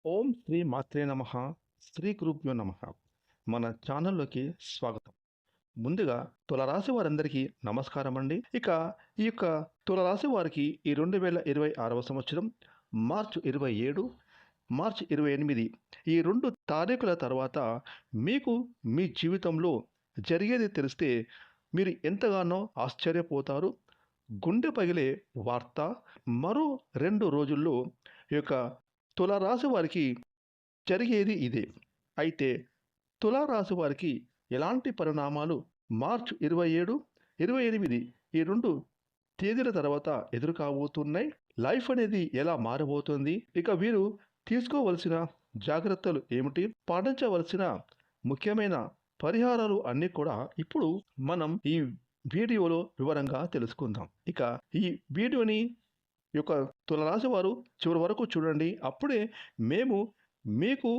ఓం శ్రీ మాత్రే నమః. శ్రీ గురుభ్యో నమః. మన ఛానల్లోకి స్వాగతం. ముందుగా తులరాశి వారందరికీ నమస్కారం అండి. ఇక ఈ యొక్క తులరాశి వారికి ఈ 2026వ సంవత్సరం మార్చి 27, మార్చి 28 ఈ 2 తారీఖుల తర్వాత మీకు మీ జీవితంలో జరిగేది తెలిస్తే మీరు ఎంతగానో ఆశ్చర్యపోతారు. గుండె పగిలే వార్త. మరో 2 రోజుల్లో ఈ యొక్క తులారాశి వారికి జరిగేది ఇదే. అయితే తులారాశి వారికి ఎలాంటి పరిణామాలు మార్చి 27, 28 ఈ 2 తేదీల తర్వాత ఎదురు కాబోతున్నాయి? లైఫ్ అనేది ఎలా మారబోతుంది? ఇక వీరు తీసుకోవలసిన జాగ్రత్తలు ఏమిటి? పాటించవలసిన ముఖ్యమైన పరిహారాలు అన్నీ కూడా ఇప్పుడు మనం ఈ వీడియోలో వివరంగా తెలుసుకుందాం. ఇక ఈ వీడియోని యొక్క తులరాశి వారు చివరి వరకు చూడండి. అప్పుడే మేము మీకు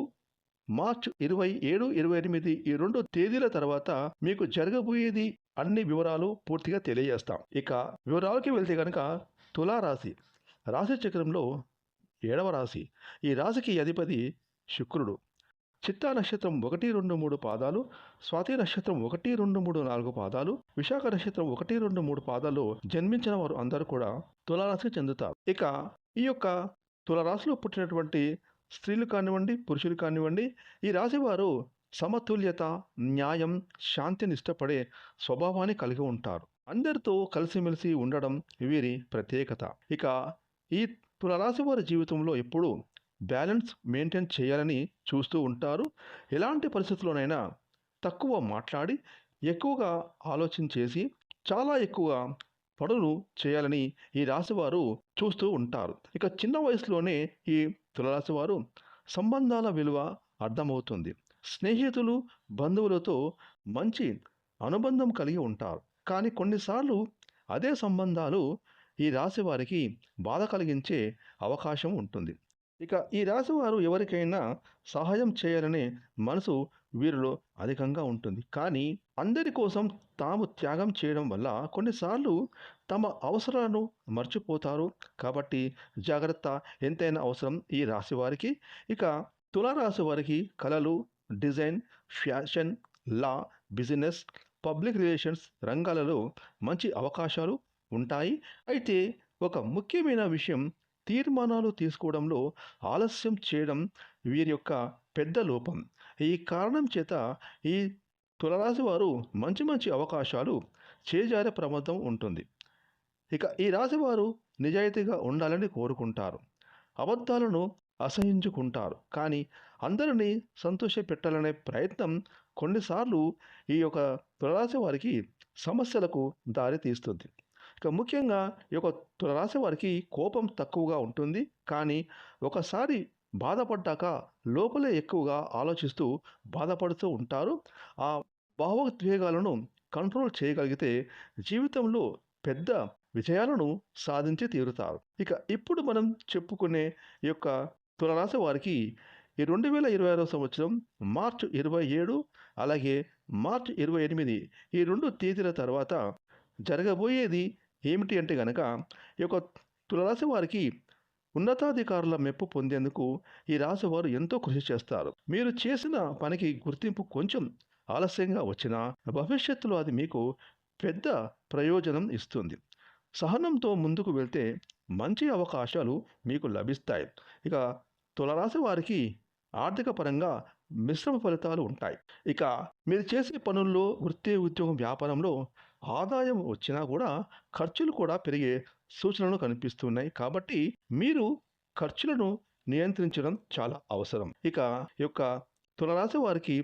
మార్చి 27, 28 ఈ 2 తేదీల తర్వాత మీకు జరగబోయేది అన్ని వివరాలు పూర్తిగా తెలియజేస్తాం. ఇక వివరాలకి వెళ్తే కనుక తులారాశి రాశి చక్రంలో 7వ రాశి. ఈ రాశికి అధిపతి శుక్రుడు. చిత్తా నక్షత్రం 1, 2, 3 పాదాలు, స్వాతి నక్షత్రం 1, 2, 3, 4 పాదాలు, విశాఖ నక్షత్రం 1, 2, 3 పాదాల్లో జన్మించిన వారు అందరూ కూడా తులారాశికి చెందుతారు. ఇక ఈ యొక్క తులారాశిలో పుట్టినటువంటి స్త్రీలు కానివ్వండి, పురుషులు కానివ్వండి, ఈ రాశి వారు సమతుల్యత, న్యాయం, శాంతిని ఇష్టపడే స్వభావాన్ని కలిగి ఉంటారు. అందరితో కలిసిమెలిసి ఉండడం వీరి ప్రత్యేకత. ఇక ఈ తులారాశి వారి జీవితంలో ఎప్పుడూ బ్యాలెన్స్ మెయింటైన్ చేయాలని చూస్తూ ఉంటారు. ఎలాంటి పరిస్థితుల్లోనైనా తక్కువ మాట్లాడి ఎక్కువగా ఆలోచన చేసి చాలా ఎక్కువ పనులు చేయాలని ఈ రాశివారు చూస్తూ ఉంటారు. ఇక చిన్న వయసులోనే ఈ తులరాశి వారు సంబంధాల విలువ అర్థమవుతుంది. స్నేహితులు, బంధువులతో మంచి అనుబంధం కలిగి ఉంటారు. కానీ కొన్నిసార్లు అదే సంబంధాలు ఈ రాశి వారికి బాధ కలిగించే అవకాశం ఉంటుంది. ఇక ఈ రాశి వారు ఎవరికైనా సహాయం చేయాలనే మనసు వీరిలో అధికంగా ఉంటుంది. కానీ అందరి కోసం తాము త్యాగం చేయడం వల్ల కొన్నిసార్లు తమ అవసరాలను మర్చిపోతారు. కాబట్టి జాగ్రత్త ఎంతైనా అవసరం ఈ రాశి వారికి. ఇక తులారాశి వారికి కళలు, డిజైన్, ఫ్యాషన్, లా, బిజినెస్, పబ్లిక్ రిలేషన్స్ రంగాలలో మంచి అవకాశాలు ఉంటాయి. అయితే ఒక ముఖ్యమైన విషయం, తీర్మానాలు తీసుకోవడంలో ఆలస్యం చేయడం వీరి యొక్క పెద్ద లోపం. ఈ కారణం చేత ఈ తులరాశి వారు మంచి మంచి అవకాశాలు చేజారే ప్రమాదం ఉంటుంది. ఇక ఈ రాశి వారు నిజాయితీగా ఉండాలని కోరుకుంటారు. అబద్ధాలను అసహించుకుంటారు. కానీ అందరినీ సంతోషపెట్టాలనే ప్రయత్నం కొన్నిసార్లు ఈ యొక్క తులరాశి వారికి సమస్యలకు దారి తీస్తుంది. ఇక ముఖ్యంగా ఈ యొక్క తులరాశి వారికి కోపం తక్కువగా ఉంటుంది. కానీ ఒకసారి బాధపడ్డాక లోపలే ఎక్కువగా ఆలోచిస్తూ బాధపడుతూ ఉంటారు. ఆ భావోద్వేగాలను కంట్రోల్ చేయగలిగితే జీవితంలో పెద్ద విజయాలను సాధించి తీరుతారు. ఇక ఇప్పుడు మనం చెప్పుకునే ఈ యొక్క తులరాశి వారికి ఈ 2026 సంవత్సరం మార్చి 27 అలాగే మార్చి 28 ఈ 2 తేదీల తర్వాత జరగబోయేది ఏమిటి అంటే గనక ఈ యొక్క తులరాశి వారికి ఉన్నతాధికారుల మెప్పు పొందేందుకు ఈ రాశి వారు ఎంతో కృషి చేస్తారు. మీరు చేసిన పనికి గుర్తింపు కొంచెం ఆలస్యంగా వచ్చినా భవిష్యత్తులో అది మీకు పెద్ద ప్రయోజనం ఇస్తుంది. సహనంతో ముందుకు వెళ్తే మంచి అవకాశాలు మీకు లభిస్తాయి. ఇక తులరాశి వారికి ఆర్థిక పరంగా మిశ్రమ ఫలితాలు ఉంటాయి. ఇక మీరు చేసే పనుల్లో, వృత్తి, ఉద్యోగం, వ్యాపారంలో ఆదాయం వచ్చినా కూడా ఖర్చులు కూడా పెరిగే సూచనలు కనిపిస్తున్నాయి. కాబట్టి మీరు ఖర్చులను నియంత్రించడం చాలా అవసరం. ఇక ఈ యొక్క తులరాశి వారికి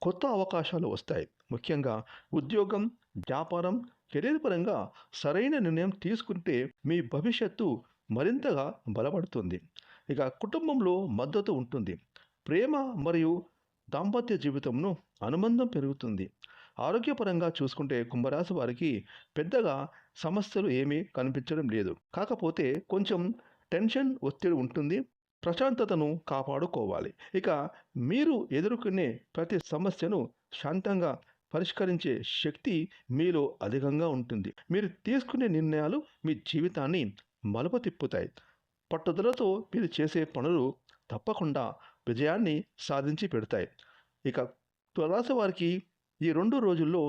కొత్త అవకాశాలు వస్తాయి. ముఖ్యంగా ఉద్యోగం, వ్యాపారం, కెరీర్ పరంగా సరైన నిర్ణయం తీసుకుంటే మీ భవిష్యత్తు మరింతగా బలపడుతుంది. ఇక కుటుంబంలో మద్దతు ఉంటుంది. ప్రేమ మరియు దాంపత్య జీవితంలో అనుబంధం పెరుగుతుంది. ఆరోగ్యపరంగా చూసుకుంటే కుంభరాశి వారికి పెద్దగా సమస్యలు ఏమీ కనిపించడం లేదు. కాకపోతే కొంచెం టెన్షన్, ఒత్తిడి ఉంటుంది. ప్రశాంతతను కాపాడుకోవాలి. ఇక మీరు ఎదుర్కొనే ప్రతి సమస్యను శాంతంగా పరిష్కరించే శక్తి మీలో అధికంగా ఉంటుంది. మీరు తీసుకునే నిర్ణయాలు మీ జీవితాన్ని మలుపు తిప్పుతాయి. పట్టుదలతో మీరు చేసే పనులు తప్పకుండా విజయాన్ని సాధించి పెడతాయి. ఇక తులారాశి వారికి ఈ 2 రోజుల్లో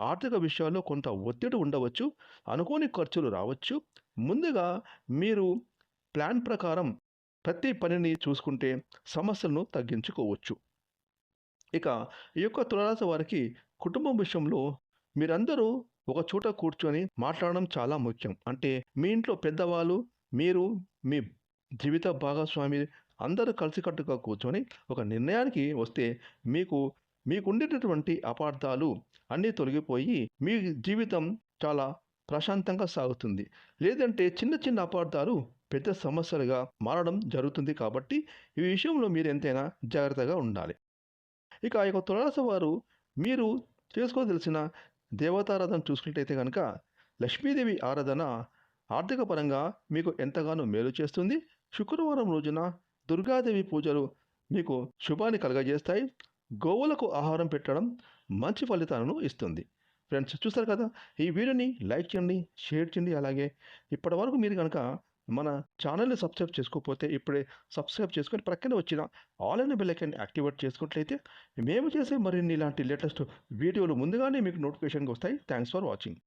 ఆర్థిక విషయాల్లో కొంత ఒత్తిడి ఉండవచ్చు. అనుకోని ఖర్చులు రావచ్చు. ముందుగా మీరు ప్లాన్ ప్రకారం ప్రతి పనిని చూసుకుంటే సమస్యలను తగ్గించుకోవచ్చు. ఇక ఈ యొక్క తులారాశి వారికి కుటుంబం విషయంలో మీరందరూ ఒక చోట కూర్చొని మాట్లాడడం చాలా ముఖ్యం. అంటే మీ ఇంట్లో పెద్దవాళ్ళు, మీరు, మీ జీవిత భాగస్వామి అందరూ కలిసికట్టుగా కూర్చొని ఒక నిర్ణయానికి వస్తే మీకు మీకుండేటటువంటి అపార్థాలు అన్నీ తొలగిపోయి మీ జీవితం చాలా ప్రశాంతంగా సాగుతుంది. లేదంటే చిన్న చిన్న అపార్థాలు పెద్ద సమస్యలుగా మారడం జరుగుతుంది కాబట్టి ఈ విషయంలో మీరు ఎంతైనా జాగ్రత్తగా ఉండాలి. ఇక ఈ యొక్క తులారాశి వారు మీరు చేసుకోదలిసిన దేవతారాధన చూసుకున్నట్టయితే గనక లక్ష్మీదేవి ఆరాధన ఆర్థిక పరంగా మీకు ఎంతగానో మేలు చేస్తుంది. శుక్రవారం రోజున దుర్గాదేవి పూజలు మీకు శుభాన్ని కలుగజేస్తాయి. గోవులకు ఆహారం పెట్టడం మంచి ఫలితాలను ఇస్తుంది. ఫ్రెండ్స్ చూస్తారు కదా! ఈ వీడియోని లైక్ చేయండి, షేర్ చేయండి. అలాగే ఇప్పటివరకు మీరు గనక మన ఛానల్‌ని సబ్స్క్రైబ్ చేసుకోకపోతే ఇప్పుడే సబ్స్క్రైబ్ చేసుకొని ప్రక్కనే వచ్చిన ఆల్ అనే బెల్ ఐకాన్ యాక్టివేట్ చేసుకున్నట్లయితే మేము చేసే మరిన్ని ఇలాంటి లేటెస్ట్ వీడియోలు ముందుగానే మీకు నోటిఫికేషన్‌గా వస్తాయి. Thanks for watching.